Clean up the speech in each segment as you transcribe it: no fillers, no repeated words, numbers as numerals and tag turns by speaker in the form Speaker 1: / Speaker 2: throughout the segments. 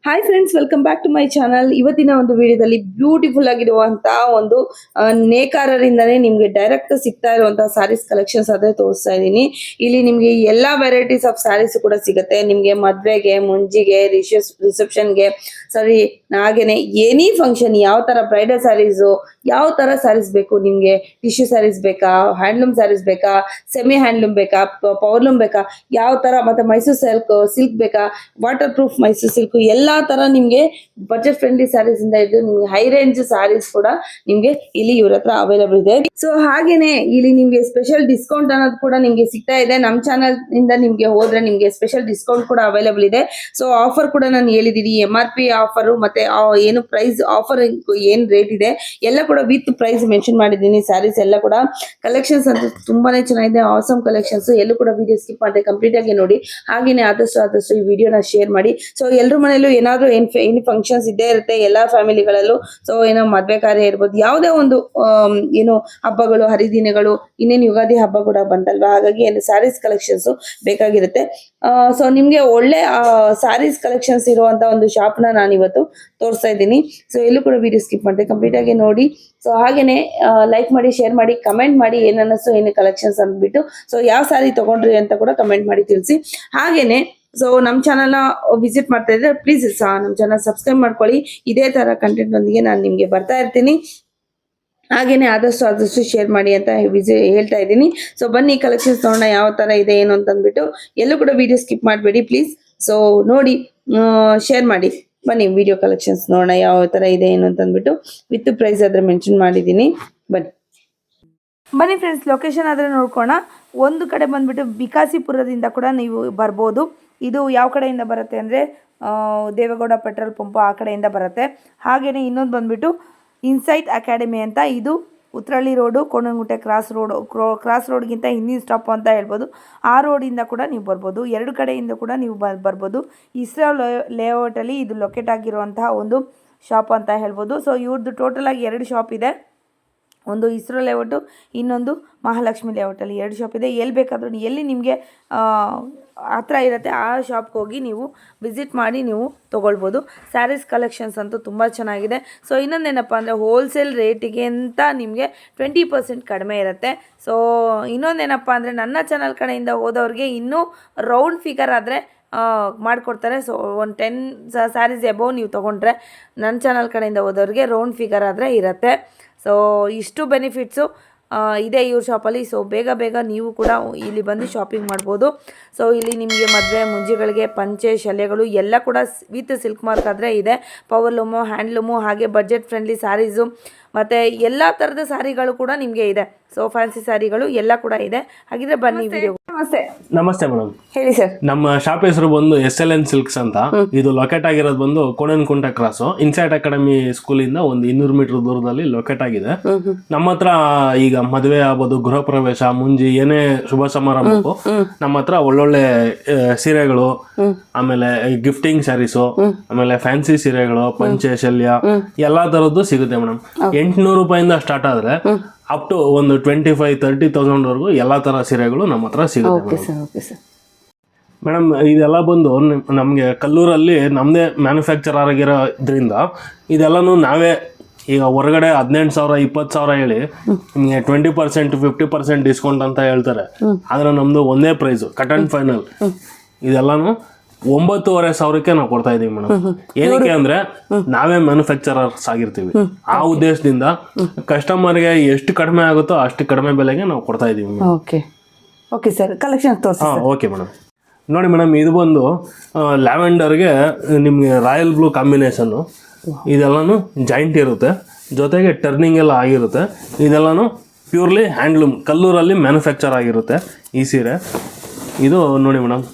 Speaker 1: Hi friends, welcome back to my channel. ಇವತ್ತಿನ ಒಂದು ವಿಡಿಯೋದಲ್ಲಿ ಬ್ಯೂಟಿಫುಲ್ ಆಗಿರುವಂತಹ ಒಂದು ನೇಕಾರರಿಂದನೇ ನಿಮ್ಗೆ ಡೈರೆಕ್ಟ್ ಸಿಗ್ತಾ ಇರುವಂತಹ ಸ್ಯಾರೀಸ್ ಕಲೆಕ್ಷನ್ಸ್ ಅದೇ ತೋರಿಸ್ತಾ ಇದ್ದೀನಿ. ಇಲ್ಲಿ ನಿಮ್ಗೆ ಎಲ್ಲಾ ವೆರೈಟೀಸ್ ಆಫ್ ಸ್ಯಾರೀಸ್ ಕೂಡ ಸಿಗುತ್ತೆ. ನಿಮ್ಗೆ ಮದ್ವೆಗೆ, ಮುಂಜಿಗೆ, ರಿಸೆಪ್ಷನ್ಗೆ, ಸಾರಿ ಹಾಗೇನೆ ಎನಿ ಫಂಕ್ಷನ್, ಯಾವ ತರ ಬ್ರೈಡಲ್ ಸ್ಯಾರೀಸ್, ಯಾವ ತರ ಸ್ಯಾರೀಸ್ ಬೇಕು ನಿಮ್ಗೆ, ಟಿಶ್ಯೂ ಸ್ಯಾರೀಸ್ ಬೇಕಾ, ಹ್ಯಾಂಡ್ಲೂಮ್ ಸ್ಯಾರೀಸ್ ಬೇಕಾ, ಸೆಮಿ ಹ್ಯಾಂಡ್ಲೂಮ್ ಬೇಕಾ, ಪವರ್ಲೂಮ್ ಬೇಕಾ, ಯಾವ ತರ, ಮತ್ತೆ ಮೈಸೂರು ಸಿಲ್ಕ್ ಬೇಕಾ, ವಾಟರ್ ಪ್ರೂಫ್ ಮೈಸೂರು ಸಿಲ್ಕ್, ಎಲ್ಲಾ ತರ ನಿಮ್ಗೆ ಬಜೆಟ್ ಫ್ರೆಂಡ್ಲಿ ಸ್ಯಾರೀಸ್ ಇಂದ ಇದ್ದು ನಿಮ್ಗೆ ಹೈ ರೇಂಜ್ ಸ್ಯಾರೀಸ್ ಕೂಡ ನಿಮ್ಗೆ ಇಲ್ಲಿ ಇವ್ರ ಹತ್ರ ಅವೈಲೇಬಲ್ ಇದೆ. ಸೊ ಹಾಗೇನೆ ಇಲ್ಲಿ ನಿಮ್ಗೆ ಸ್ಪೆಷಲ್ ಡಿಸ್ಕೌಂಟ್ ಅನ್ನೋದು ಕೂಡ ನಿಮ್ಗೆ ಸಿಗ್ತಾ ಇದೆ. ನಮ್ ಚಾನಲ್ ಇಂದ ನಿಮ್ಗೆ ಹೋದ್ರೆ ನಿಮ್ಗೆ ಸ್ಪೆಷಲ್ ಡಿಸ್ಕೌಂಟ್ ಕೂಡ ಅವೈಲೇಬಲ್ ಇದೆ. ಸೊ ಆಫರ್ ಕೂಡ ನಾನು ಹೇಳಿದೀನಿ, MRP ಆಫರ್ ಮತ್ತೆ ಏನು ಪ್ರೈಸ್ ಆಫರ್ ಏನ್ ರೇಟ್ ಇದೆ ಎಲ್ಲ ಕೂಡ ವಿತ್ ಪ್ರೈಸ್ ಮೆನ್ಷನ್ ಮಾಡಿದ್ದೀನಿ. ಸ್ಯಾರೀಸ್ ಎಲ್ಲ ಕೂಡ ಕಲೆಕ್ಷನ್ಸ್ ಅಂತ ತುಂಬಾನೇ ಚೆನ್ನಾಗಿದೆ, ಆಸಮ್ ಕಲೆಕ್ಷನ್ಸ್. ಎಲ್ಲೂ ಕೂಡ ವಿಡಿಯೋ ಸ್ಕಿಪ್ ಮಾಡದೆ ಕಂಪ್ಲೀಟ್ ಆಗಿ ನೋಡಿ. ಹಾಗೇನೆ ಆದಷ್ಟು ಈ ವಿಡಿಯೋನ ಶೇರ್ ಮಾಡಿ. ಸೊ ಎಲ್ರ ಮನೆಯಲ್ಲೂ ಏನಾದ್ರು ಏನು ಫಂಕ್ಷನ್ಸ್ ಇದ್ದೇ ಇರುತ್ತೆ ಎಲ್ಲಾ ಫ್ಯಾಮಿಲಿಗಳಲ್ಲೂ. ಸೊ ಏನೋ ಮದ್ವೆ ಕಾರ್ಯ ಇರ್ಬೋದು, ಯಾವುದೇ ಒಂದು ಏನು ಹಬ್ಬಗಳು, ಹರಿದಿನಗಳು, ಇನ್ನೇನು ಯುಗಾದಿ ಹಬ್ಬ ಕೂಡ ಬಂತಲ್ವಾ, ಹಾಗಾಗಿ ಏನು ಸ್ಯಾರೀಸ್ ಕಲೆಕ್ಷನ್ಸ್ ಬೇಕಾಗಿರುತ್ತೆ. ಸೊ ನಿಮ್ಗೆ ಒಳ್ಳೆ ಸ್ಯಾರೀಸ್ ಕಲೆಕ್ಷನ್ಸ್ ಇರುವಂತ ಒಂದು ಶಾಪ್ ನ ನಾನು ಇವತ್ತು ತೋರಿಸ್ತಾ ಇದ್ದೀನಿ. ಸೊ ಎಲ್ಲೂ ಕೂಡ ವಿಡಿಯೋ ಸ್ಕಿಪ್ ಮಾಡಿದೆ ಕಂಪ್ಲೀಟ್ ಆಗಿ ನೋಡಿ. ಸೊ ಹಾಗೇನೆ ಲೈಕ್ ಮಾಡಿ, ಶೇರ್ ಮಾಡಿ, ಕಮೆಂಟ್ ಮಾಡಿ ಏನ್ ಅನ್ನಿಸ್ತು, ಏನು ಕಲೆಕ್ಷನ್ಸ್ ಅಂದ್ಬಿಟ್ಟು. ಸೊ ಯಾವ ಸ್ಯಾರಿ ತಗೊಂಡ್ರಿ ಅಂತ ಕೂಡ ಕಮೆಂಟ್ ಮಾಡಿ ತಿಳಿಸಿ. ಹಾಗೇನೆ ಸೊ ನಮ್ ಚಾನಲ್ ವಿಸಿಟ್ ಮಾಡ್ತಾ ಇದ್ರೆ ಪ್ಲೀಸ್ ನಮ್ ಚಾನಲ್ ಸಬ್ಸ್ಕ್ರೈಬ್ ಮಾಡ್ಕೊಳ್ಳಿ. ಇದೇ ತರ ಕಂಟೆಂಟ್ ಒಂದಿಗೆ ನಾನು ನಿಮ್ಗೆ ಬರ್ತಾ ಇರ್ತೀನಿ. ಹಾಗೇನೆ ಆದಷ್ಟು ಶೇರ್ ಮಾಡಿ ಅಂತ ಹೇಳ್ತಾ ಇದ್ದೀನಿ. ಸೊ ಬನ್ನಿ ಕಲೆಕ್ಷನ್ಸ್ ನೋಡೋಣ ಯಾವ ತರ ಇದೆ ಏನು ಅಂತ ಅಂದ್ಬಿಟ್ಟು. ಎಲ್ಲೂ ಕೂಡ ವಿಡಿಯೋ ಸ್ಕಿಪ್ ಮಾಡಬೇಡಿ ಪ್ಲೀಸ್. ಸೊ ನೋಡಿ, ಶೇರ್ ಮಾಡಿ. ಬನ್ನಿ ವಿಡಿಯೋ ಕಲೆಕ್ಷನ್ಸ್ ನೋಡೋಣ ಯಾವ ತರ ಇದೆ ಏನು ಅಂತ ಅಂದ್ಬಿಟ್ಟು. ವಿತ್ ಪ್ರೈಸ್ ಆದ್ರೆ ಮೆನ್ಷನ್ ಮಾಡಿದ್ದೀನಿ. ಬನ್ನಿ ಫ್ರೆಂಡ್ಸ್, ಲೊಕೇಶನ್ ಆದ್ರೆ ನೋಡ್ಕೋಣ. ಒಂದು ಕಡೆ ಬಂದ್ಬಿಟ್ಟು ಬಿಕಾಸಿಪುರದಿಂದ ಕೂಡ ನೀವು ಬರ್ಬೋದು. ಇದು ಯಾವ ಕಡೆಯಿಂದ ಬರುತ್ತೆ ಅಂದರೆ ದೇವೇಗೌಡ ಪೆಟ್ರೋಲ್ ಪಂಪ್ ಆ ಕಡೆಯಿಂದ ಬರುತ್ತೆ. ಹಾಗೆಯೇ ಇನ್ನೊಂದು ಬಂದ್ಬಿಟ್ಟು ಇನ್ಸೈಟ್ ಅಕಾಡೆಮಿ ಅಂತ, ಇದು ಉತ್ರಳ್ಳಿ ರೋಡು, ಕೋಣನಗುಂಟೆ ಕ್ರಾಸ್ ರೋಡ್ಗಿಂತ ಹಿಂದಿನ ಸ್ಟಾಪ್ ಅಂತ ಹೇಳ್ಬೋದು. ಆ ರೋಡಿಂದ ಕೂಡ ನೀವು ಬರ್ಬೋದು. ಎರಡು ಕಡೆಯಿಂದ ಕೂಡ ನೀವು ಬರ್ಬೋದು. ಇಸ್ರೋ ಲೇಔಟಲ್ಲಿ ಇದು ಲೊಕೇಟ್ ಆಗಿರುವಂತಹ ಒಂದು ಶಾಪ್ ಅಂತ ಹೇಳ್ಬೋದು. ಸೊ ಇವ್ರದ್ದು ಟೋಟಲ್ ಆಗಿ 2 ಶಾಪ್ ಇದೆ. ಒಂದು ಇಸ್ರೋ ಲೇಔಟು, ಇನ್ನೊಂದು ಮಹಾಲಕ್ಷ್ಮಿ ಲೇಔಟಲ್ಲಿ 2 ಶಾಪ್ ಇದೆ. ಎಲ್ಲಿ ಬೇಕಾದರೂ, ಎಲ್ಲಿ ನಿಮಗೆ ಹತ್ರ ಇರುತ್ತೆ ಆ ಶಾಪ್ಗೆ ಹೋಗಿ ನೀವು ವಿಸಿಟ್ ಮಾಡಿ ನೀವು ತೊಗೊಳ್ಬೋದು. ಸ್ಯಾರೀಸ್ ಕಲೆಕ್ಷನ್ಸ್ ಅಂತೂ ತುಂಬ ಚೆನ್ನಾಗಿದೆ. ಸೊ ಇನ್ನೊಂದೇನಪ್ಪ ಅಂದರೆ ಹೋಲ್ಸೇಲ್ ರೇಟಿಗೆ ಅಂತ ನಿಮಗೆ 20% ಕಡಿಮೆ ಇರುತ್ತೆ. ಸೊ ಇನ್ನೊಂದೇನಪ್ಪ ಅಂದರೆ ನನ್ನ ಚಾನಲ್ ಕಡೆಯಿಂದ ಹೋದವ್ರಿಗೆ ಇನ್ನೂ ರೌಂಡ್ ಫಿಗರ್ ಆದರೆ ಮಾಡಿಕೊಡ್ತಾರೆ. ಸೊ ಒಂದು 10 ಸ್ಯಾರೀಸ್ ಎಬವ್ ನೀವು ತೊಗೊಂಡ್ರೆ ನನ್ನ ಚಾನಲ್ ಕಡೆಯಿಂದ ಹೋದವ್ರಿಗೆ ರೌಂಡ್ ಫಿಗರ್ ಆದರೆ ಇರುತ್ತೆ. ಸೊ ಇಷ್ಟು ಬೆನಿಫಿಟ್ಸು ಇದೆ ಇವ್ರ ಶಾಪಲ್ಲಿ. ಸೊ ಬೇಗ ನೀವು ಕೂಡ ಇಲ್ಲಿ ಬಂದು ಶಾಪಿಂಗ್ ಮಾಡ್ಬೋದು. ಸೊ ಇಲ್ಲಿ ನಿಮಗೆ ಮದುವೆ ಮುಂಜಿಗಳಿಗೆ ಪಂಚೆ, ಶಲ್ಯಗಳು ಎಲ್ಲ ಕೂಡ ವಿತ್ ಸಿಲ್ಕ್ ಮಾರ್ಕ್ ಆದರೆ ಇದೆ. ಪವರ್ಲೂಮು, ಹ್ಯಾಂಡ್ಲೂಮು, ಹಾಗೆ ಬಡ್ಜೆಟ್ ಫ್ರೆಂಡ್ಲಿ ಸ್ಯಾರೀಸು ಮತ್ತು ಎಲ್ಲ ಥರದ ಸ್ಯಾರಿಗಳು ಕೂಡ ನಿಮಗೆ ಇದೆ. ಸೊ ಫ್ಯಾನ್ಸಿ ಸ್ಯಾರಿಗಳು ಎಲ್ಲ ಕೂಡ ಇದೆ. ಹಾಗಿದ್ರೆ ಬನ್ನಿ ವಿಡಿಯೋ.
Speaker 2: ನಮಸ್ತೆ ಮೇಡಮ್,
Speaker 1: ಹೇಳಿ ಸರ್.
Speaker 2: ನಮ್ಮ ಶಾಪ್ ಹೆಸರು ಬಂದು SLN ಸಿಲ್ಕ್ಸ್ ಅಂತ. ಇದು ಲೊಕೇಟ್ ಆಗಿರೋದು ಬಂದು ಕೋಣನಗುಂಟೆ ಕ್ರಾಸ್, ಇನ್ಸೈಟ್ ಅಕಾಡೆಮಿ ಸ್ಕೂಲ್ ಇಂದ ಒಂದು 200 ಮೀಟರ್ ದೂರದಲ್ಲಿ ಲೊಕೇಟ್ ಆಗಿದೆ. ನಮ್ಮ ಹತ್ರ ಈಗ ಮದುವೆ ಆಗ್ಬೋದು, ಗೃಹ ಪ್ರವೇಶ, ಮುಂಜಿ, ಏನೇ ಶುಭ ಸಮಾರಂಭಕ್ಕೂ ನಮ್ಮ ಹತ್ರ ಒಳ್ಳೊಳ್ಳೆ ಸೀರೆಗಳು, ಆಮೇಲೆ ಗಿಫ್ಟಿಂಗ್ ಸ್ಯಾರೀಸು, ಆಮೇಲೆ ಫ್ಯಾನ್ಸಿ ಸೀರೆಗಳು, ಪಂಚೆ, ಶಲ್ಯ ಎಲ್ಲಾ ತರದ್ದು ಸಿಗುತ್ತೆ ಮೇಡಮ್. 800 ರೂಪಾಯಿಂದ ಸ್ಟಾರ್ಟ್ ಆದ್ರೆ ಅಪ್ ಟು ಒಂದು 25,000-30,000 ವರೆಗೂ ಎಲ್ಲಾ ತರ ಸೀರೆಗಳು ನಮ್ಮ ಹತ್ರ ಸಿಗುತ್ತೆ ಮೇಡಮ್. ಇದೆಲ್ಲ ಬಂದು ನಮ್ಗೆ ಕಲ್ಲೂರಲ್ಲಿ ನಮ್ದೇ ಮ್ಯಾನುಫ್ಯಾಕ್ಚರರ್ ಆಗಿರೋದ್ರಿಂದ ಇದೆಲ್ಲಾನು ನಾವೇ ಈಗ ಹೊರಗಡೆ 18,000 20,000 ಹೇಳಿ ನಿಮಗೆ 20% 50% ಡಿಸ್ಕೌಂಟ್ ಅಂತ ಹೇಳ್ತಾರೆ. ಆದ್ರೆ ನಮ್ದು ಒಂದೇ ಪ್ರೈಸ್, ಕಟ್ ಅಂಡ್ ಫೈನಲ್. ಇದೆಲ್ಲಾನು 9,500 ನಾವು ಕೊಡ್ತಾ ಇದೀವಿ ಮೇಡಮ್. ಏನಕ್ಕೆ ಅಂದ್ರೆ ನಾವೇ ಮ್ಯಾನುಫ್ಯಾಕ್ಚರರ್ಸ್ ಆಗಿರ್ತೀವಿ. ಆ ಉದ್ದೇಶದಿಂದ ಕಸ್ಟಮರ್ಗೆ ಎಷ್ಟು ಕಡಿಮೆ ಆಗುತ್ತೋ ಅಷ್ಟು ಕಡಿಮೆ ಬೆಲೆಗೆ ನಾವು ಕೊಡ್ತಾ ಇದೀವಿ.
Speaker 1: ಓಕೆ ಸರ್, ಕಲೆಕ್ಷನ್ ತೋರಿಸಿ.
Speaker 2: ಓಕೆ ಮೇಡಮ್, ನೋಡಿ ಮೇಡಮ್, ಇದು ಬಂದು ಲ್ಯಾವೆಂಡರ್ಗೆ ನಿಮ್ಗೆ ರಾಯಲ್ ಬ್ಲೂ ಕಾಂಬಿನೇಷನ್ನು. ಇದೆಲ್ಲಾನು ಜಾಯಿಂಟ್ ಇರುತ್ತೆ, ಜೊತೆಗೆ ಟರ್ನಿಂಗ್ ಎಲ್ಲ ಆಗಿರುತ್ತೆ. ಇದೆಲ್ಲಾನು ಪ್ಯೂರ್ಲಿ ಹ್ಯಾಂಡ್ಲೂಮ್, ಕಲ್ಲೂರಲ್ಲಿ ಮ್ಯಾನುಫ್ಯಾಕ್ಚರ್ ಆಗಿರುತ್ತೆ ಈ ಸೀರೆ. ಇದು ನೋಡಿ ಮೇಡಮ್,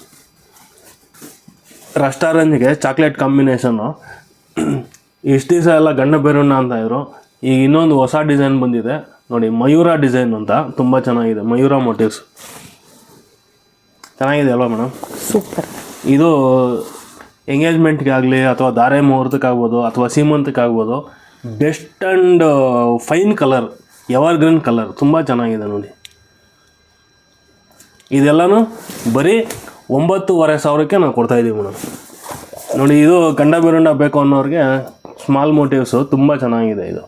Speaker 2: ರೆಸ್ಟಾರೆಂಟ್ಗೆ ಚಾಕ್ಲೇಟ್ ಕಾಂಬಿನೇಷನ್ನು. ಇಷ್ಟು ದಿವಸ ಎಲ್ಲ ಗಂಡ ಬೇರಣ್ಣ ಅಂತ ಇದ್ರು. ಈಗ ಇನ್ನೊಂದು ಹೊಸ ಡಿಸೈನ್ ಬಂದಿದೆ ನೋಡಿ, ಮಯೂರ ಡಿಸೈನ್ ಅಂತ. ತುಂಬ ಚೆನ್ನಾಗಿದೆ, ಮಯೂರ ಮೋಟಿವ್ಸ್. ಚೆನ್ನಾಗಿದೆ ಅಲ್ವಾ ಮೇಡಮ್?
Speaker 1: ಸೂಪರ್.
Speaker 2: ಇದು ಎಂಗೇಜ್ಮೆಂಟ್ಗೆ ಆಗಲಿ ಅಥವಾ ಧಾರೆ ಮುಹೂರ್ತಕ್ಕಾಗ್ಬೋದು ಅಥವಾ ಸೀಮಂತಕ್ಕಾಗ್ಬೋದು, best and fine colour, evergreen colour, ತುಂಬ ಚೆನ್ನಾಗಿದೆ ನೋಡಿ. ಇದೆಲ್ಲನೂ ಬರೀ 9,500 ನಾವು ಕೊಡ್ತಾ ಇದ್ದೀವಿ ಮೇಡಮ್. ನೋಡಿ ಇದು ಗಂಡ ಬೆರುಂಡ ಬೇಕು ಅನ್ನೋರಿಗೆ ಸ್ಮಾಲ್ ಮೋಟಿವ್ಸು ತುಂಬ ಚೆನ್ನಾಗಿದೆ. ಇದು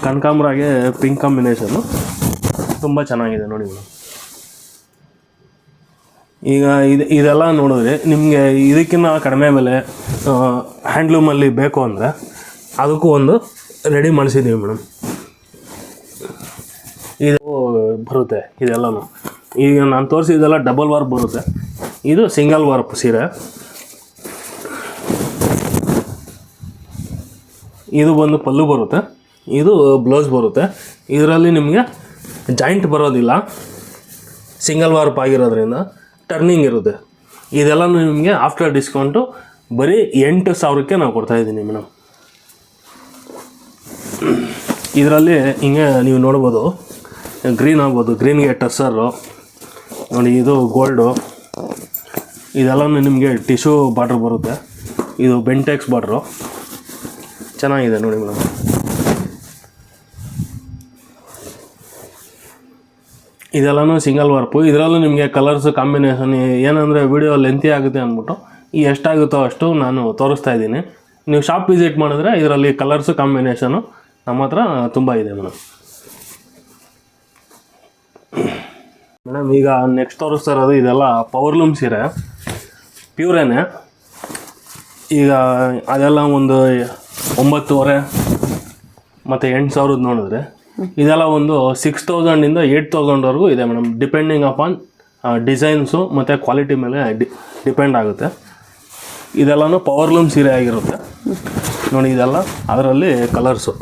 Speaker 2: ಕನಕಾಂಬ್ರಾಗೆ ಪಿಂಕ್ ಕಾಂಬಿನೇಷನ್ನು ತುಂಬ ಚೆನ್ನಾಗಿದೆ ನೋಡಿ ಮೇಡಮ್. ಈಗ ಇದೆಲ್ಲ ನೋಡಿದ್ರೆ ನಿಮಗೆ ಇದಕ್ಕಿಂತ ಕಡಿಮೆ ಬೆಲೆ ಹ್ಯಾಂಡ್ಲೂಮಲ್ಲಿ ಬೇಕು ಅಂದರೆ ಅದಕ್ಕೂ ಒಂದು ರೆಡಿ ಮಾಡಿಸಿದ್ದೀವಿ ಮೇಡಮ್. ಇದು ಬರುತ್ತೆ ಇದೆಲ್ಲನೂ. ಈಗ ನಾನು ತೋರಿಸಿದ್ದೆಲ್ಲ ಡಬಲ್ ವಾರ್ಪ್ ಬರುತ್ತೆ, ಇದು ಸಿಂಗಲ್ ವಾರ್ಪ್ ಸೀರೆ. ಇದು ಬಂದು ಪಲ್ಲು ಬರುತ್ತೆ, ಇದು ಬ್ಲೌಸ್ ಬರುತ್ತೆ. ಇದರಲ್ಲಿ ನಿಮಗೆ ಜಾಯಿಂಟ್ ಬರೋದಿಲ್ಲ, ಸಿಂಗಲ್ ವಾರ್ಪ್ ಆಗಿರೋದ್ರಿಂದ ಟರ್ನಿಂಗ್ ಇರುತ್ತೆ. ಇದೆಲ್ಲನೂ ನಿಮಗೆ ಆಫ್ಟರ್ ಡಿಸ್ಕೌಂಟು ಬರೀ 8,000ಕ್ಕೆ ನಾವು ಕೊಡ್ತಾಯಿದ್ದೀನಿ ಮೇಡಮ್. ಇದರಲ್ಲಿ ಹಿಂಗೆ ನೀವು ನೋಡ್ಬೋದು, ಗ್ರೀನ್ ಆಗ್ಬೋದು, ಗ್ರೀನ್ಗೆ ಟಸ್ಸರು ನೋಡಿ, ಇದು ಗೋಲ್ಡು. ಇದೆಲ್ಲನೂ ನಿಮಗೆ ಟಿಶ್ಯೂ ಬಾರ್ಡ್ರ್ ಬರುತ್ತೆ, ಇದು ಬೆಂಟೆಕ್ಸ್ ಬಾರ್ಡ್ರು ಚೆನ್ನಾಗಿದೆ ನೋಡಿ ಮೇಡಮ್. ಇದೆಲ್ಲನೂ ಸಿಂಗಲ್ ವಾರ್ಪು. ಇದರಲ್ಲೂ ನಿಮಗೆ ಕಲರ್ಸ್ ಕಾಂಬಿನೇಷನ್ ಏನಂದರೆ ವಿಡಿಯೋ ಲೆಂತಿ ಆಗುತ್ತೆ ಅಂದ್ಬಿಟ್ಟು ಎಷ್ಟಾಗುತ್ತೋ ಅಷ್ಟು ನಾನು ತೋರಿಸ್ತಾ ಇದ್ದೀನಿ. ನೀವು ಶಾಪ್ ವಿಸಿಟ್ ಮಾಡಿದ್ರೆ ಇದರಲ್ಲಿ ಕಲರ್ಸು ಕಾಂಬಿನೇಷನು ನಮ್ಮ ಹತ್ರ ತುಂಬ ಇದೆ ಮೇಡಮ್. ಮೇಡಮ್ ಈಗ ನೆಕ್ಸ್ಟ್ ತೋರಿಸ್ತಾ ಇರೋದು ಇದೆಲ್ಲ ಪವರ್ಲೂಮ್ ಸೀರೆ, ಪ್ಯೂರೇನೆ. ಈಗ ಅದೆಲ್ಲ ಒಂದು 9,500 ಮತ್ತು 8,000 ನೋಡಿದ್ರೆ ಇದೆಲ್ಲ ಒಂದು 6,000ಇಂದ 8,000ವರೆಗೂ ಇದೆ ಮೇಡಮ್. ಡಿಪೆಂಡಿಂಗ್ ಅಪಾನ್ ಡಿಸೈನ್ಸು ಮತ್ತು ಕ್ವಾಲಿಟಿ ಮೇಲೆ ಡಿಪೆಂಡ್ ಆಗುತ್ತೆ. ಇದೆಲ್ಲನೂ ಪವರ್ಲೂಮ್ ಸೀರೆ ಆಗಿರುತ್ತೆ ನೋಡಿ. ಇದೆಲ್ಲ ಅದರಲ್ಲಿ ಕಲರ್ಸು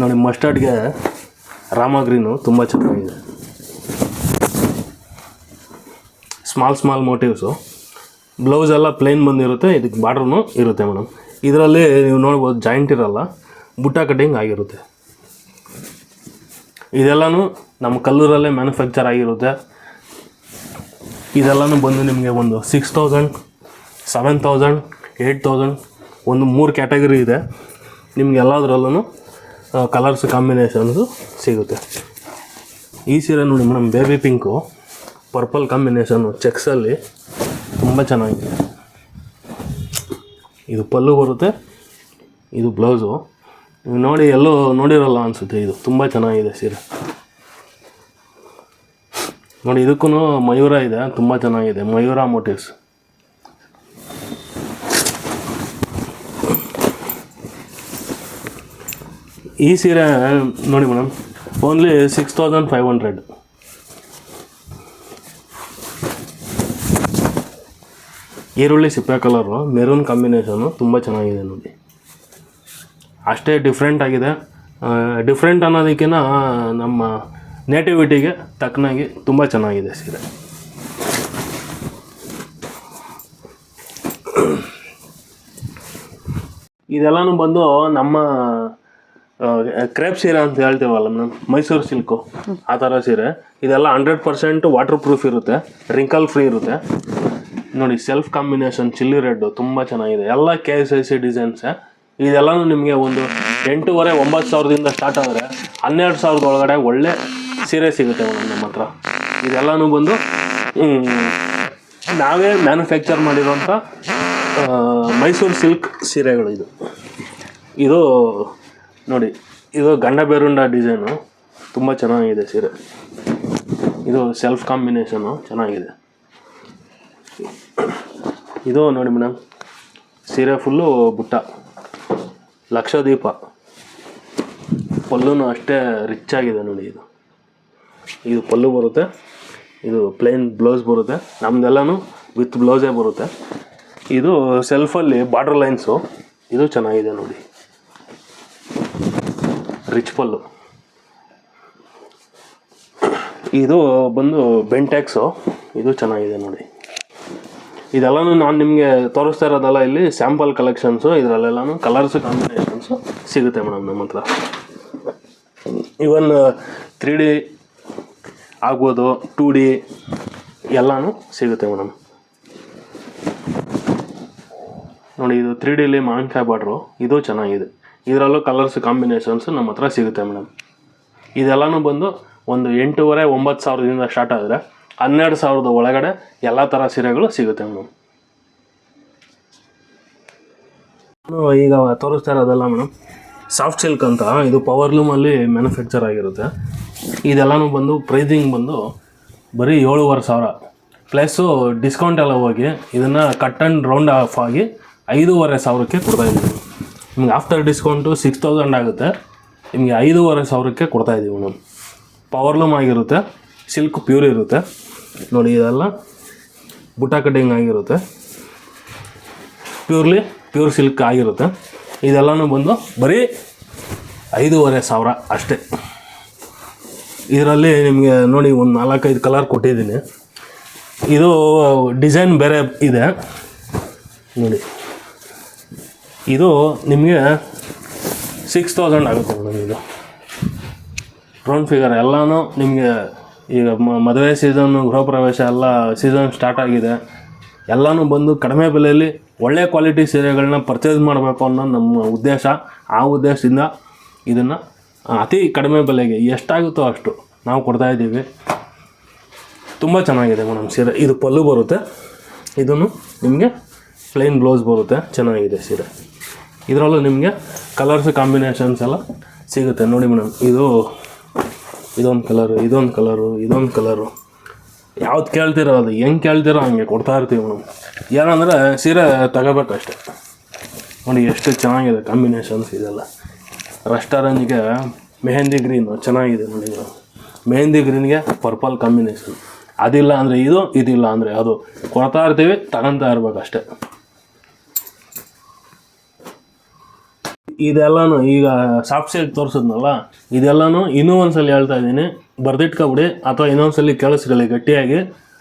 Speaker 2: ನೋಡಿ, ಮಸ್ಟರ್ಡ್ಗೆ ರಾಮ ಗ್ರೀನು ತುಂಬ ಚೆನ್ನಾಗಿದೆ. Small motifs. ಬ್ಲೌಸ್ ಎಲ್ಲ ಪ್ಲೇನ್ ಬಂದಿರುತ್ತೆ, ಇದಕ್ಕೆ ಬಾರ್ಡ್ರೂ ಇರುತ್ತೆ ಮೇಡಮ್. ಇದರಲ್ಲಿ ನೀವು ನೋಡ್ಬೋದು ಜಾಯಿಂಟ್ ಇರಲ್ಲ, ಬುಟ್ಟ ಕಟ್ಟಿಂಗ್ ಆಗಿರುತ್ತೆ. ಇದೆಲ್ಲನೂ ನಮ್ಮ ಕಲ್ಲೂರಲ್ಲೇ ಮ್ಯಾನುಫ್ಯಾಕ್ಚರ್ ಆಗಿರುತ್ತೆ. ಇದೆಲ್ಲನೂ ಬಂದು ನಿಮಗೆ ಒಂದು 6,000, 7,000, 8,000 ಒಂದು 3 ಕ್ಯಾಟಗರಿ ಇದೆ. ನಿಮ್ಗೆ ಎಲ್ಲದರಲ್ಲೂ ಕಲರ್ಸ್ ಕಾಂಬಿನೇಷನ್ಸು ಸಿಗುತ್ತೆ. ಈ ಸೀರೆ ನೋಡಿ madam, baby pink purple combination ಚೆಕ್ಸಲ್ಲಿ ತುಂಬ ಚೆನ್ನಾಗಿದೆ. ಇದು ಪಲ್ಲು ಬರುತ್ತೆ, ಇದು ಬ್ಲೌಸು. ನೀವು ನೋಡಿ ಎಲ್ಲೋ ನೋಡಿರಲ್ಲ ಅನಿಸುತ್ತೆ, ಇದು ತುಂಬ ಚೆನ್ನಾಗಿದೆ ಸೀರೆ ನೋಡಿ. ಇದಕ್ಕೂ ಮಯೂರ ಇದೆ, ತುಂಬ ಚೆನ್ನಾಗಿದೆ, ಮಯೂರ ಮೋಟಿವ್ಸ್. ಈ ಸೀರೆ ನೋಡಿ ಮೇಡಮ್, ಓನ್ಲಿ 6,500. ಈರುಳ್ಳಿ ಸಿಪ್ಪೆ ಕಲರು ಮೆರೂನ್ ಕಾಂಬಿನೇಷನು ತುಂಬ ಚೆನ್ನಾಗಿದೆ ನೋಡಿ. ಅಷ್ಟೇ ಡಿಫ್ರೆಂಟ್ ಆಗಿದೆ. ಡಿಫ್ರೆಂಟ್ ಅನ್ನೋದಕ್ಕಿಂತ ನಮ್ಮ ನೇಟಿವಿಟಿಗೆ ತಕ್ಕನಾಗಿ ತುಂಬ ಚೆನ್ನಾಗಿದೆ ಸೀರೆ. ಇದೆಲ್ಲನೂ ಬಂದು ನಮ್ಮ ಕ್ರೇಪ್ ಸೀರೆ ಅಂತ ಹೇಳ್ತೀವಲ್ಲ ಮೇಡಮ್, ಮೈಸೂರು ಸಿಲ್ಕು ಆ ಥರ ಸೀರೆ. ಇದೆಲ್ಲ 100% ವಾಟರ್ ಪ್ರೂಫ್ ಇರುತ್ತೆ, ರಿಂಕಲ್ ಫ್ರೀ ಇರುತ್ತೆ ನೋಡಿ. ಸೆಲ್ಫ್ ಕಾಂಬಿನೇಷನ್ ಚಿಲ್ಲಿ ರೆಡ್ಡು ತುಂಬ ಚೆನ್ನಾಗಿದೆ. ಎಲ್ಲ KSIC ಡಿಸೈನ್ಸೇ. ಇದೆಲ್ಲನೂ ನಿಮಗೆ ಒಂದು 8,500-9,000ದಿಂದ ಸ್ಟಾರ್ಟ್ ಆದರೆ 12,000 ಒಳಗಡೆ ಒಳ್ಳೆ ಸೀರೆ ಸಿಗುತ್ತೆ ಮೇಡಮ್ ನಮ್ಮ ಹತ್ರ. ಇದೆಲ್ಲನೂ ಬಂದು ನಾವೇ ಮ್ಯಾನುಫ್ಯಾಕ್ಚರ್ ಮಾಡಿರೋಂಥ ಮೈಸೂರು ಸಿಲ್ಕ್ ಸೀರೆಗಳು. ಇದು ನೋಡಿ, ಇದು ಗಂಡ ಬೇರುಂಡ ಡಿಸೈನು ತುಂಬ ಚೆನ್ನಾಗಿದೆ ಸೀರೆ. ಇದು ಸೆಲ್ಫ್ ಕಾಂಬಿನೇಷನು ಚೆನ್ನಾಗಿದೆ. ಇದು ನೋಡಿ ಮೇಡಮ್, ಸೀರೆ ಫುಲ್ಲು ಬುಟ್ಟ, ಲಕ್ಷದೀಪ. ಪಲ್ಲುನೂ ಅಷ್ಟೇ ರಿಚ್ ಆಗಿದೆ ನೋಡಿ. ಇದು ಪಲ್ಲು ಬರುತ್ತೆ, ಇದು ಪ್ಲೇನ್ ಬ್ಲೌಸ್ ಬರುತ್ತೆ. ನಮ್ಮದೆಲ್ಲನೂ ವಿತ್ ಬ್ಲೌಸೇ ಬರುತ್ತೆ. ಇದು ಸೆಲ್ಫಲ್ಲಿ ಬಾರ್ಡರ್ ಲೈನ್ಸು, ಇದು ಚೆನ್ನಾಗಿದೆ ನೋಡಿ, ರಿಚ್ ಪಲ್ಲು. ಇದು ಬಂದು ಬೆಂಟೆಕ್ಸು, ಇದು ಚೆನ್ನಾಗಿದೆ ನೋಡಿ. ಇದೆಲ್ಲನೂ ನಾನು ನಿಮಗೆ ತೋರಿಸ್ತಾ ಇರೋದಲ್ಲ, ಇಲ್ಲಿ ಸ್ಯಾಂಪಲ್ ಕಲೆಕ್ಷನ್ಸು. ಇದರಲ್ಲೆಲ್ಲನೂ ಕಲರ್ಸು ಕಾಂಬಿನೇಷನ್ಸು ಸಿಗುತ್ತೆ ಮೇಡಮ್ ನಮ್ಮ ಹತ್ರ. ಇವನ್ 3D ಆಗ್ಬೋದು, 2D ಎಲ್ಲನೂ ಸಿಗುತ್ತೆ ಮೇಡಮ್ ನೋಡಿ. ಇದು 3Dಲಿ ಮಾವಿನಕಾಯಿ ಬಾರ್ಡ್ರು, ಇದು ಚೆನ್ನಾಗಿದೆ. ಇದರಲ್ಲೂ ಕಲರ್ಸ್ ಕಾಂಬಿನೇಷನ್ಸು ನಮ್ಮ ಹತ್ರ ಸಿಗುತ್ತೆ ಮೇಡಮ್. ಇದೆಲ್ಲನೂ ಬಂದು ಒಂದು 8,500-9,000ದಿಂದ ಸ್ಟಾರ್ಟ್ ಆದರೆ 12,000 ಒಳಗಡೆ ಎಲ್ಲ ಥರ ಸೀರೆಗಳು ಸಿಗುತ್ತೆ ಮೇಡಮ್. ನಾನು ಈಗ ತೋರಿಸ್ತಾ ಇರೋದಲ್ಲ ಮೇಡಮ್ ಸಾಫ್ಟ್ ಸಿಲ್ಕ್ ಅಂತ, ಇದು ಪವರ್ಲೂಮಲ್ಲಿ ಮ್ಯಾನುಫ್ಯಾಕ್ಚರ್ ಆಗಿರುತ್ತೆ. ಇದೆಲ್ಲನೂ ಬಂದು ಪ್ರೈಸಿಂಗ್ ಬಂದು ಬರೀ 7,500 ಪ್ಲಸ್ಸು ಡಿಸ್ಕೌಂಟ್ ಎಲ್ಲ ಹೋಗಿ ಇದನ್ನು ಕಟ್ ಆ್ಯಂಡ್ ರೌಂಡ್ ಆಫ್ ಆಗಿ 5,500ಕ್ಕೆ ಕೊಡ್ತಾಯಿದ್ದೀವಿ. ನಿಮ್ಗೆ ಆಫ್ಟರ್ ಡಿಸ್ಕೌಂಟು 6,000 ಆಗುತ್ತೆ, ನಿಮಗೆ 5,500ಕ್ಕೆ ಕೊಡ್ತಾಯಿದ್ದೀವಿ ಮೇಡಮ್. ಪವರ್ಲೂಮ್ ಆಗಿರುತ್ತೆ, ಸಿಲ್ಕ್ ಪ್ಯೂರ್ ಇರುತ್ತೆ ನೋಡಿ. ಇದೆಲ್ಲ ಬುಟ್ಟ ಕಟ್ಟಿಂಗ್ ಆಗಿರುತ್ತೆ, ಪ್ಯೂರ್ ಸಿಲ್ಕ್ ಆಗಿರುತ್ತೆ. ಇದೆಲ್ಲನೂ ಬಂದು ಬರೀ 5,500 ಅಷ್ಟೇ. ಇದರಲ್ಲಿ ನಿಮಗೆ ನೋಡಿ ಒಂದು 4-5 ಕಲರ್ ಕೊಟ್ಟಿದ್ದೀನಿ. ಇದು ಡಿಸೈನ್ ಬೇರೆ ಇದೆ ನೋಡಿ. ಇದು ನಿಮಗೆ 6,000 ಆಗುತ್ತೆ ಮೇಡಮ್. ಇದು ರೌಂಡ್ ಫಿಗರ್ ಎಲ್ಲನೂ ನಿಮಗೆ ಈಗ ಮದುವೆ ಸೀಸನ್ನು, ಗೃಹ ಪ್ರವೇಶ ಎಲ್ಲ ಸೀಸನ್ ಸ್ಟಾರ್ಟ್ ಆಗಿದೆ. ಎಲ್ಲನೂ ಬಂದು ಕಡಿಮೆ ಬೆಲೆಯಲ್ಲಿ ಒಳ್ಳೆ ಕ್ವಾಲಿಟಿ ಸೀರೆಗಳನ್ನ ಪರ್ಚೇಸ್ ಮಾಡಬೇಕು ಅನ್ನೋ ನಮ್ಮ ಉದ್ದೇಶ. ಆ ಉದ್ದೇಶದಿಂದ ಇದನ್ನು ಅತಿ ಕಡಿಮೆ ಬೆಲೆಗೆ ಎಷ್ಟಾಗುತ್ತೋ ಅಷ್ಟು ನಾವು ಕೊಡ್ತಾಯಿದ್ದೀವಿ. ತುಂಬ ಚೆನ್ನಾಗಿದೆ ಮೇಡಮ್ ಸೀರೆ. ಇದು ಪಲ್ಲು ಬರುತ್ತೆ, ಇದನ್ನು ನಿಮಗೆ ಪ್ಲೈನ್ ಬ್ಲೌಸ್ ಬರುತ್ತೆ. ಚೆನ್ನಾಗಿದೆ ಸೀರೆ. ಇದರಲ್ಲೂ ನಿಮಗೆ ಕಲರ್ಸ್ ಕಾಂಬಿನೇಷನ್ಸ್ ಎಲ್ಲ ಸಿಗುತ್ತೆ ನೋಡಿ ಮೇಡಮ್. ಇದೊಂದು ಕಲರು, ಇದೊಂದು ಕಲರು, ಯಾವ್ದು ಕೇಳ್ತಿರೋ ಅದು ಹೆಂಗೆ ಕೇಳ್ತಿರೋ ಹಂಗೆ ಕೊಡ್ತಾ ಇರ್ತೀವಿ ಮೇಡಮ್. ಏನಂದರೆ ಸೀರೆ ತಗೋಬೇಕಷ್ಟೆ. ನೋಡಿ ಎಷ್ಟು ಚೆನ್ನಾಗಿದೆ ಕಾಂಬಿನೇಷನ್ಸ್ ಇದೆಲ್ಲ. ರೆಸ್ಟೋರೆಂಟ್ಗೆ ಮೆಹಂದಿ ಗ್ರೀನು ಚೆನ್ನಾಗಿದೆ ನೋಡಿ ಮೇಡಮ್. ಮೆಹಂದಿ ಗ್ರೀನ್ಗೆ ಪರ್ಪಲ್ ಕಾಂಬಿನೇಷನ್. ಅದಿಲ್ಲ ಅಂದರೆ ಇದಿಲ್ಲ ಅಂದರೆ ಅದು ಕೊಡ್ತಾ ಇರ್ತೀವಿ, ತಗೊತಾ ಇರ್ಬೇಕಷ್ಟೆ. ಇದೆಲ್ಲನೂ ಈಗ ಸಾಫ್ಟ್ ಸಿಲ್ಕ್ ತೋರಿಸಿದ್ನಲ್ಲ, ಇದೆಲ್ಲನೂ ಇನ್ನೂ ಒಂದ್ಸಲ ಹೇಳ್ತಾ ಇದ್ದೀನಿ, ಬರ್ದಿಟ್ಕೊಬಿಡಿ ಅಥವಾ ಇನ್ನೊಂದ್ಸಲಿ ಕೇಳಿಸ್ಕೊಳ್ಳಿ ಗಟ್ಟಿಯಾಗಿ.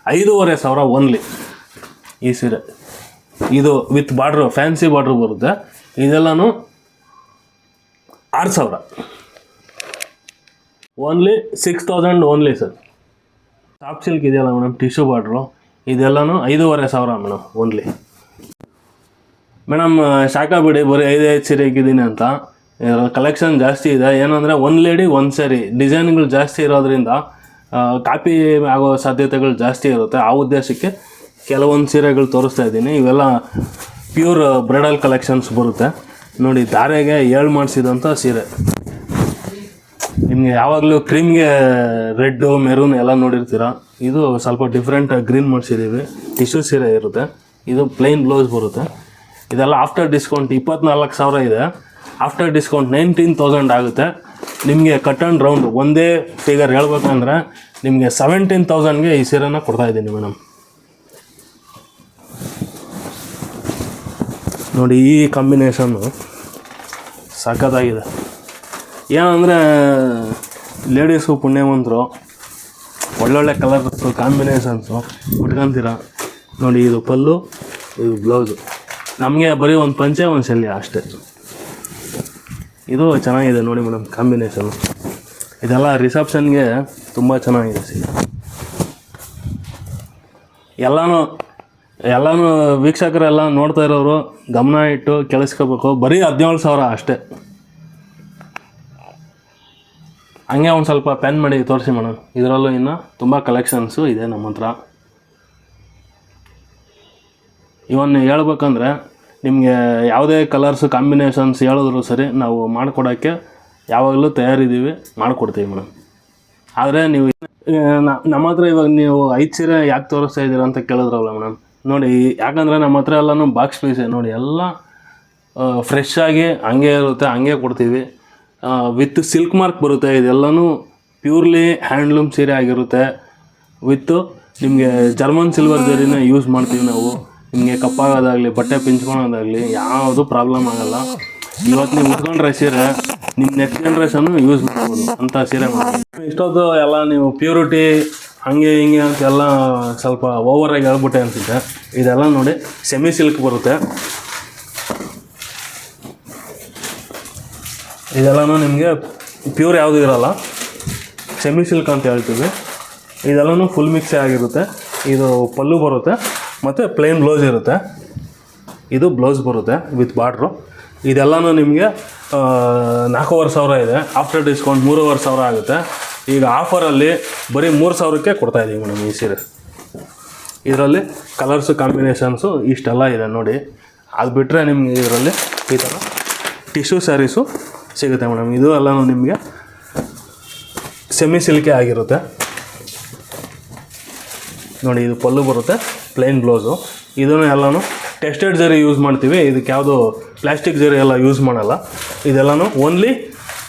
Speaker 2: 5,500 ಓನ್ಲಿ ಈ ಸೀರೆ. ಇದು ವಿತ್ ಬಾರ್ಡ್ರು, ಫ್ಯಾನ್ಸಿ ಬಾರ್ಡ್ರು ಬರುತ್ತೆ. ಇದೆಲ್ಲನೂ 6,000 only. 6,000 only sir. Soft silk ಇದೆಯಲ್ಲ ಮೇಡಮ್, ಟಿಶ್ಯೂ ಬಾರ್ಡ್ರು, ಇದೆಲ್ಲನೂ 5,500 ಮೇಡಮ್ ಓನ್ಲಿ. ಮೇಡಮ್ ಸಾಕಾಗ್ಬಿಡಿ ಬರೀ 5 ಸೀರೆ ಇಕ್ಕಿದ್ದೀನಿ ಅಂತ. ಕಲೆಕ್ಷನ್ ಜಾಸ್ತಿ ಇದೆ. ಏನಂದರೆ ಒಂದು ಲೇಡಿ ಒಂದು ಸ್ಯಾರಿ, ಡಿಸೈನ್ಗಳು ಜಾಸ್ತಿ ಇರೋದ್ರಿಂದ ಕಾಪಿ ಆಗೋ ಸಾಧ್ಯತೆಗಳು ಜಾಸ್ತಿ ಇರುತ್ತೆ. ಆ ಉದ್ದೇಶಕ್ಕೆ ಕೆಲವೊಂದು ಸೀರೆಗಳು ತೋರಿಸ್ತಾ ಇದ್ದೀನಿ. ಇವೆಲ್ಲ ಪ್ಯೂರ್ ಬ್ರೈಡಲ್ ಕಲೆಕ್ಷನ್ಸ್ ಬರುತ್ತೆ ನೋಡಿ. ಧಾರೆಗೆ 7 ಮಾಡಿಸಿದಂಥ ಸೀರೆ. ನಿಮಗೆ ಯಾವಾಗಲೂ ಕ್ರೀಮ್ಗೆ ರೆಡ್ಡು ಮೆರೂನ್ ಎಲ್ಲ ನೋಡಿರ್ತೀರ. ಇದು ಸ್ವಲ್ಪ ಡಿಫ್ರೆಂಟ್ ಗ್ರೀನ್ ಮಾಡಿಸಿದ್ದೀವಿ. ಟಿಶ್ಯೂ ಸೀರೆ ಇರುತ್ತೆ. ಇದು ಪ್ಲೈನ್ ಬ್ಲೌಸ್ ಬರುತ್ತೆ. ಇದೆಲ್ಲ ಆಫ್ಟರ್ ಡಿಸ್ಕೌಂಟ್ 24,000 ಇದೆ. ಆಫ್ಟರ್ ಡಿಸ್ಕೌಂಟ್ 19,000 ಆಗುತ್ತೆ. ನಿಮಗೆ ಕಟ್ ಆ್ಯಂಡ್ ರೌಂಡ್ ಒಂದೇ ಫಿಗರ್ ಹೇಳ್ಬೇಕಂದ್ರೆ ನಿಮಗೆ 17,000ಗೆ ಈ ಸೀರೆನ ಕೊಡ್ತಾಯಿದ್ದೀನಿ ಮೇಡಮ್. ನೋಡಿ ಈ ಕಾಂಬಿನೇಷನ್ನು ಸಖತ್ತಾಗಿದೆ. ಏನಂದರೆ ಲೇಡೀಸು ಪುಣ್ಯವಂತರು ಒಳ್ಳೊಳ್ಳೆ ಕಲರ್ಸು ಕಾಂಬಿನೇಷನ್ಸು ಉಟ್ಕೊಂತೀರ ನೋಡಿ. ಇದು ಪಲ್ಲು, ಇದು ಬ್ಲೌಸು. ನಮಗೆ ಬರೀ ಒಂದು ಪಂಚೆ ಒಂದು ಶಲ್ಯ ಅಷ್ಟೇ. ಇದು ಚೆನ್ನಾಗಿದೆ ನೋಡಿ ಮೇಡಮ್ ಕಾಂಬಿನೇಷನು. ಇದೆಲ್ಲ ರಿಸೆಪ್ಷನ್ಗೆ ತುಂಬ ಚೆನ್ನಾಗಿದೆ ಸೀರೆ. ಎಲ್ಲನೂ ವೀಕ್ಷಕರೆಲ್ಲ ನೋಡ್ತಾ ಇರೋರು ಗಮನ ಇಟ್ಟು ಕೇಳಿಸ್ಕೋಬೇಕು. ಬರೀ 17,000 ಅಷ್ಟೇ. ಹಂಗೆ ಒಂದು ಸ್ವಲ್ಪ ಪೆನ್ ಮಾಡಿ ತೋರಿಸಿ ಮೇಡಮ್. ಇದರಲ್ಲೂ ಇನ್ನು ತುಂಬ ಕಲೆಕ್ಷನ್ಸು ಇದೆ ನಮ್ಮ ಹತ್ರ. ಇವನ್ನ ಹೇಳ್ಬೇಕಂದ್ರೆ ನಿಮಗೆ ಯಾವುದೇ ಕಲರ್ಸು ಕಾಂಬಿನೇಷನ್ಸ್ ಹೇಳಿದ್ರು ಸರಿ, ನಾವು ಮಾಡಿಕೊಡೋಕ್ಕೆ ಯಾವಾಗಲೂ ತಯಾರಿದ್ದೀವಿ, ಮಾಡಿಕೊಡ್ತೀವಿ ಮೇಡಮ್. ಆದರೆ ನೀವು ನಮ್ಮ ಹತ್ರ ಇವಾಗ ನೀವು 5 ಸೀರೆ ಯಾಕೆ ತೋರಿಸ್ತಾ ಇದ್ದೀರಾ ಅಂತ ಕೇಳಿದ್ರಲ್ಲ ಮೇಡಮ್. ನೋಡಿ, ಯಾಕಂದರೆ ನಮ್ಮ ಹತ್ರ ಎಲ್ಲನೂ ಬಾಕ್ಸ್ ಪೀಸೆ ನೋಡಿ, ಎಲ್ಲ ಫ್ರೆಶ್ ಆಗಿ ಹಂಗೆ ಇರುತ್ತೆ, ಹಂಗೆ ಕೊಡ್ತೀವಿ. ವಿತ್ ಸಿಲ್ಕ್ ಮಾರ್ಕ್ ಬರುತ್ತೆ. ಇದೆಲ್ಲನೂ ಪ್ಯೂರ್ಲಿ ಹ್ಯಾಂಡ್ಲೂಮ್ ಸೀರೆ ಆಗಿರುತ್ತೆ. ವಿತ್ತು ನಿಮಗೆ ಜರ್ಮನ್ ಸಿಲ್ವರ್ ಜರಿನ ಯೂಸ್ ಮಾಡ್ತೀವಿ ನಾವು. ನಿಮಗೆ ಕಪ್ಪಾಗೋದಾಗಲಿ, ಬಟ್ಟೆ ಪಿಂಚ್ಕೊಳೋದಾಗಲಿ ಯಾವುದು ಪ್ರಾಬ್ಲಮ್ ಆಗೋಲ್ಲ. ಇವತ್ತು ನೀವು ಉಟ್ಕೊಂಡ್ರೆ ಸೀರೆ ನಿಮ್ಮ ನೆಕ್ಸ್ಟ್ ಜನ್ರೇಷನ್ನು ಯೂಸ್ ಮಾಡ್ಬೋದು ಅಂಥ ಸೀರೆ ಮಾಡಿ. ಇಷ್ಟೊತ್ತು ಎಲ್ಲ ನೀವು ಪ್ಯೂರಿಟಿ ಹಂಗೆ ಹಿಂಗೆ ಅಂತೆಲ್ಲ ಸ್ವಲ್ಪ ಓವರಾಗಿ ಹೇಳ್ಬಿಟ್ಟೆ ಅನಿಸುತ್ತೆ. ಇದೆಲ್ಲ ನೋಡಿ ಸೆಮಿ ಸಿಲ್ಕ್ ಬರುತ್ತೆ. ಇದೆಲ್ಲನೂ ನಿಮಗೆ ಪ್ಯೂರ್ ಯಾವುದು ಇರೋಲ್ಲ, ಸೆಮಿ ಸಿಲ್ಕ್ ಅಂತ ಹೇಳ್ತೀವಿ. ಇದೆಲ್ಲನೂ ಫುಲ್ ಮಿಕ್ಸೇ ಆಗಿರುತ್ತೆ. ಇದು ಪಲ್ಲು ಬರುತ್ತೆ ಮತ್ತು ಪ್ಲೇನ್ ಬ್ಲೌಸ್ ಇರುತ್ತೆ. ಇದು ಬ್ಲೌಸ್ ಬರುತ್ತೆ ವಿತ್ ಬಾರ್ಡ್ರು. ಇದೆಲ್ಲನೂ ನಿಮಗೆ 4,500 ಇದೆ. ಆಫ್ಟರ್ ಡಿಸ್ಕೌಂಟ್ 3,500 ಆಗುತ್ತೆ. ಈಗ ಆಫರಲ್ಲಿ ಬರೀ 3000ಕ್ಕೆ ಕೊಡ್ತಾ ಇದ್ದೀವಿ ಮೇಡಮ್ ಈ ಸೀರೆ. ಇದರಲ್ಲಿ ಕಲರ್ಸು ಕಾಂಬಿನೇಷನ್ಸು ಇಷ್ಟೆಲ್ಲ ಇದೆ ನೋಡಿ. ಅದು ಬಿಟ್ಟರೆ ನಿಮಗೆ ಇದರಲ್ಲಿ ಈ ಥರ ಟಿಶ್ಯೂ ಸ್ಯಾರೀಸು ಸಿಗುತ್ತೆ ಮೇಡಮ್. ಇದು ಎಲ್ಲನೂ ನಿಮಗೆ ಸೆಮಿ ಸಿಲ್ಕೆ ಆಗಿರುತ್ತೆ ನೋಡಿ. ಇದು ಪಲ್ಲು ಬರುತ್ತೆ, ಪ್ಲೇನ್ ಬ್ಲೌಸು. ಇದನ್ನು ಎಲ್ಲನೂ ಟೆಸ್ಟೆಡ್ ಜರಿ ಯೂಸ್ ಮಾಡ್ತೀವಿ. ಇದಕ್ಕೆ ಯಾವುದು ಪ್ಲಾಸ್ಟಿಕ್ ಜರಿ ಎಲ್ಲ ಯೂಸ್ ಮಾಡಲ್ಲ. ಇದೆಲ್ಲನೂ ಓನ್ಲಿ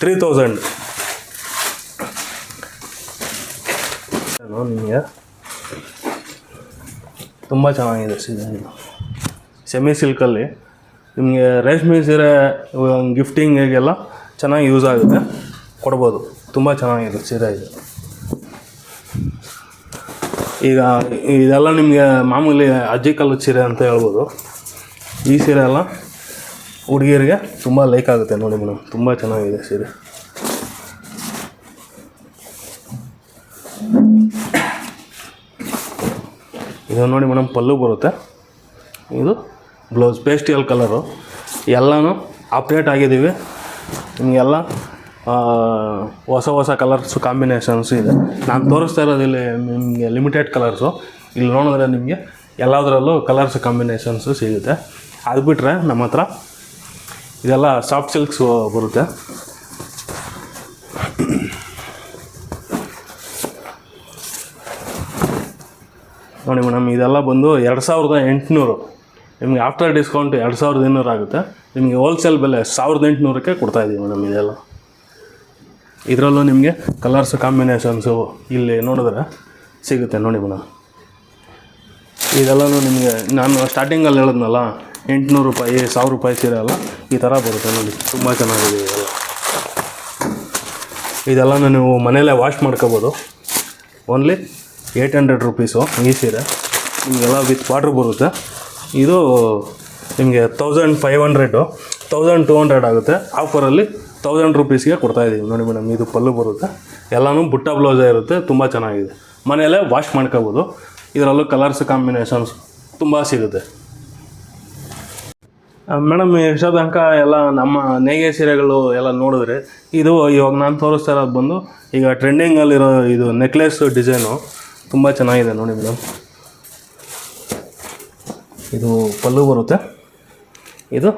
Speaker 2: 3000 ನಿಮಗೆ. ತುಂಬ ಚೆನ್ನಾಗಿದೆ ಸೀರೆ. ಇದು ಸೆಮಿ ಸಿಲ್ಕಲ್ಲಿ ನಿಮಗೆ ರೇಷ್ಮೆ ಸೀರೆ ಗಿಫ್ಟಿಂಗಿಗೆಲ್ಲ ಚೆನ್ನಾಗಿ ಯೂಸ್ ಆಗುತ್ತೆ, ಕೊಡ್ಬೋದು. ತುಂಬ ಚೆನ್ನಾಗಿದೆ ಸೀರೆ ಇದು. ಈಗ ಇದೆಲ್ಲ ನಿಮಗೆ ಮಾಮೂಲಿ ಅಜ್ಜಿ ಕಾಲದ ಸೀರೆ ಅಂತ ಹೇಳ್ಬೋದು. ಈ ಸೀರೆ ಎಲ್ಲ ಹುಡುಗಿಯರಿಗೆ ತುಂಬ ಲೈಕ್ ಆಗುತ್ತೆ ನೋಡಿ ಮೇಡಮ್. ತುಂಬ ಚೆನ್ನಾಗಿದೆ ಸೀರೆ. ಇದು ನೋಡಿ ಮೇಡಮ್, ಪಲ್ಲು ಬರುತ್ತೆ. ಇದು ಬ್ಲೌಸ್ ಪೇಸ್ಟಿಯಲ್ ಕಲರು. ಎಲ್ಲನೂ ಅಪ್ಡೇಟ್ ಆಗಿದ್ದೀವಿ. ನಿಮಗೆಲ್ಲ ಹೊಸ ಕಲರ್ಸು ಕಾಂಬಿನೇಷನ್ಸು ಇದೆ. ನಾನು ತೋರಿಸ್ತಾ ಇರೋದಿಲ್ಲಿ ನಿಮಗೆ ಲಿಮಿಟೆಡ್ ಕಲರ್ಸು. ಇಲ್ಲಿ ನೋಡಿದ್ರೆ ನಿಮಗೆ ಎಲ್ಲದರಲ್ಲೂ ಕಲರ್ಸ್ ಕಾಂಬಿನೇಷನ್ಸು ಸಿಗುತ್ತೆ. ಅದು ಬಿಟ್ಟರೆ ನಮ್ಮ ಹತ್ರ ಇದೆಲ್ಲ ಸಾಫ್ಟ್ ಸಿಲ್ಕ್ಸು ಬರುತ್ತೆ. ನೋಡಿ ಮೇಡಮ್, ಇದೆಲ್ಲ ಬಂದು 2800. ನಿಮಗೆ ಆಫ್ಟರ್ ಡಿಸ್ಕೌಂಟ್ 2200 ಆಗುತ್ತೆ. ನಿಮಗೆ ಹೋಲ್ಸೇಲ್ ಬೆಲೆ 1800ಕ್ಕೆ ಕೊಡ್ತಾಯಿದ್ದೀವಿ ಮೇಡಮ್. ಇದೆಲ್ಲ ಇದರಲ್ಲೂ ನಿಮಗೆ ಕಲರ್ಸ್ ಕಾಂಬಿನೇಷನ್ಸು ಇಲ್ಲಿ ನೋಡಿದ್ರೆ ಸಿಗುತ್ತೆ ನೋಡಿ ಮೇಡಮ್. ಇದೆಲ್ಲನೂ ನಿಮಗೆ ನಾನು ಸ್ಟಾರ್ಟಿಂಗಲ್ಲಿ ಹೇಳಿದ್ನಲ್ಲ, 800 ರೂಪಾಯಿ 1000 ರೂಪಾಯಿ ಸೀರೆ ಎಲ್ಲ ಈ ಥರ ಬರುತ್ತೆ ನೋಡಿ. ತುಂಬ ಚೆನ್ನಾಗಿದೆ ಇದೆಲ್ಲ. ಇದೆಲ್ಲನೂ ನೀವು ಮನೆಯಲ್ಲೇ ವಾಶ್ ಮಾಡ್ಕೋಬೋದು. ಓನ್ಲಿ 800 ರುಪೀಸು ಈ ಸೀರೆ. ನಿಮಗೆಲ್ಲ ವಿತ್ ವಾಟ್ರ್ ಬರುತ್ತೆ. ಇದು ನಿಮಗೆ 1500 1200 ಆಗುತ್ತೆ. ಆಫರಲ್ಲಿ 1000 ರುಪೀಸ್ಗೆ ಕೊಡ್ತಾಯಿದ್ದೀವಿ ನೋಡಿ ಮೇಡಮ್. ಇದು ಪಲ್ಲು ಬರುತ್ತೆ, ಎಲ್ಲನೂ ಬುಟ್ಟ ಬ್ಲೌಸೇ ಇರುತ್ತೆ. ತುಂಬ ಚೆನ್ನಾಗಿದೆ. ಮನೆಯಲ್ಲೇ ವಾಶ್ ಮಾಡ್ಕೋಬೋದು. ಇದರಲ್ಲೂ ಕಲರ್ಸ್ ಕಾಂಬಿನೇಷನ್ಸ್ ತುಂಬ ಸಿಗುತ್ತೆ ಮೇಡಮ್. ಎಷ್ಟೋ ತನಕ ಎಲ್ಲ ನಮ್ಮ ನೇಯ್ಗೆ ಸೀರೆಗಳು ಎಲ್ಲ ನೋಡಿದ್ರೆ, ಇದು ಇವಾಗ ನಾನು ತೋರಿಸ್ತಾ ಇರೋದು ಬಂದು ಈಗ ಟ್ರೆಂಡಿಂಗಲ್ಲಿರೋ ಇದು ನೆಕ್ಲೆಸ್ ಡಿಸೈನು ತುಂಬ ಚೆನ್ನಾಗಿದೆ ನೋಡಿ ಮೇಡಮ್. ಇದು ಪಲ್ಲು ಬರುತ್ತೆ. ಇದು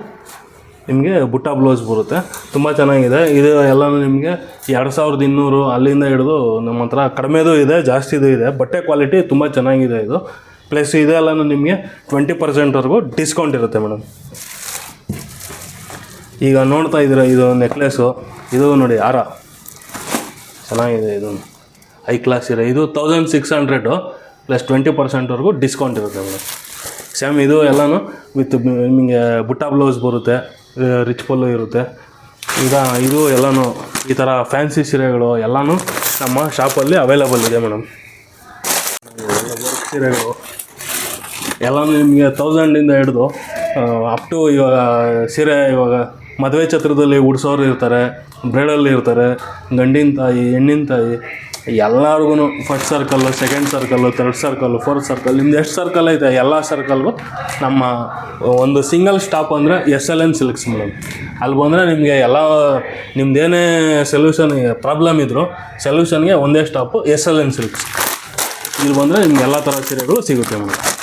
Speaker 2: ನಿಮಗೆ ಬುಟ್ಟ ಬ್ಲೌಸ್ ಬರುತ್ತೆ. ತುಂಬ ಚೆನ್ನಾಗಿದೆ. ಇದು ಎಲ್ಲನೂ ನಿಮಗೆ 2200 ಅಲ್ಲಿಂದ ಹಿಡಿದು ನಮ್ಮ ಹತ್ರ ಕಡಿಮೆದು ಇದೆ, ಜಾಸ್ತಿದು ಇದೆ. ಬಟ್ಟೆ ಕ್ವಾಲಿಟಿ ತುಂಬ ಚೆನ್ನಾಗಿದೆ ಇದು. ಪ್ಲಸ್ ಇದೆಲ್ಲನೂ ನಿಮಗೆ 20%ವರೆಗೂ ಡಿಸ್ಕೌಂಟ್ ಇರುತ್ತೆ ಮೇಡಮ್. ಈಗ ನೋಡ್ತಾ ಇದ್ದೀರ, ಇದು ನೆಕ್ಲೆಸ್ಸು. ಇದು ನೋಡಿ ಹಾರ ಚೆನ್ನಾಗಿದೆ. ಇದು ಹೈ ಕ್ಲಾಸ್ ಇದೆ. ಇದು 1600 ಪ್ಲಸ್ 20%ವರೆಗೂ ಡಿಸ್ಕೌಂಟ್ ಇರುತ್ತೆ ಮೇಡಮ್. ಸೇಮ್ ಇದು ಎಲ್ಲನೂ ವಿತ್ ನಿಮಗೆ ಬುಟ್ಟ ಬ್ಲೌಸ್ ಬರುತ್ತೆ, ರಿಚ್ ಪಲ್ಲು ಇರುತ್ತೆ. ಈಗ ಇದು ಎಲ್ಲನೂ ಈ ಥರ ಫ್ಯಾನ್ಸಿ ಸೀರೆಗಳು ಎಲ್ಲನೂ ನಮ್ಮ ಶಾಪಲ್ಲಿ ಅವೈಲೇಬಲ್ ಇದೆ ಮೇಡಮ್. ವರ್ಕ್ ಸೀರೆಗಳು ಎಲ್ಲನೂ ನಿಮಗೆ 1000ಇಂದ ಹಿಡಿದು ಅಪ್ ಟು ಇವಾಗ ಸೀರೆ ಇವಾಗ ಮದುವೆ ಛತ್ರದಲ್ಲಿ ಉಡ್ಸೋರು ಇರ್ತಾರೆ, ಬ್ರೈಡಲ್ಲಿ ಇರ್ತಾರೆ, ಗಂಡಿನ ತಾಯಿ, ಹೆಣ್ಣಿನ ತಾಯಿ, ಎಲ್ಲರಿಗೂ first circle, second circle, third circle, fourth circle, ನಿಮ್ದು ಎಷ್ಟು ಸರ್ಕಲ್ ಐತೆ ಎಲ್ಲ ಸರ್ಕಲ್ಗೂ ನಮ್ಮ ಒಂದು ಸಿಂಗಲ್ ಸ್ಟಾಪ್ ಅಂದರೆ SLN ಸಿಲ್ಕ್ಸ್ ಮೇಡಮ್. ಅಲ್ಲಿ ಬಂದರೆ ನಿಮಗೆ ಎಲ್ಲ ನಿಮ್ಮದೇನೇ ಸೊಲ್ಯೂಷನ್ ಪ್ರಾಬ್ಲಮ್ ಇದ್ದರೂ ಸೊಲ್ಯೂಷನ್ಗೆ ಒಂದೇ ಸ್ಟಾಪು SLN ಸಿಲ್ಕ್ಸ್. ಇಲ್ಲಿ ಬಂದರೆ ನಿಮ್ಗೆ ಎಲ್ಲ ಥರ ಸೀರೆಗಳು ಸಿಗುತ್ತೆ ಮೇಡಮ್.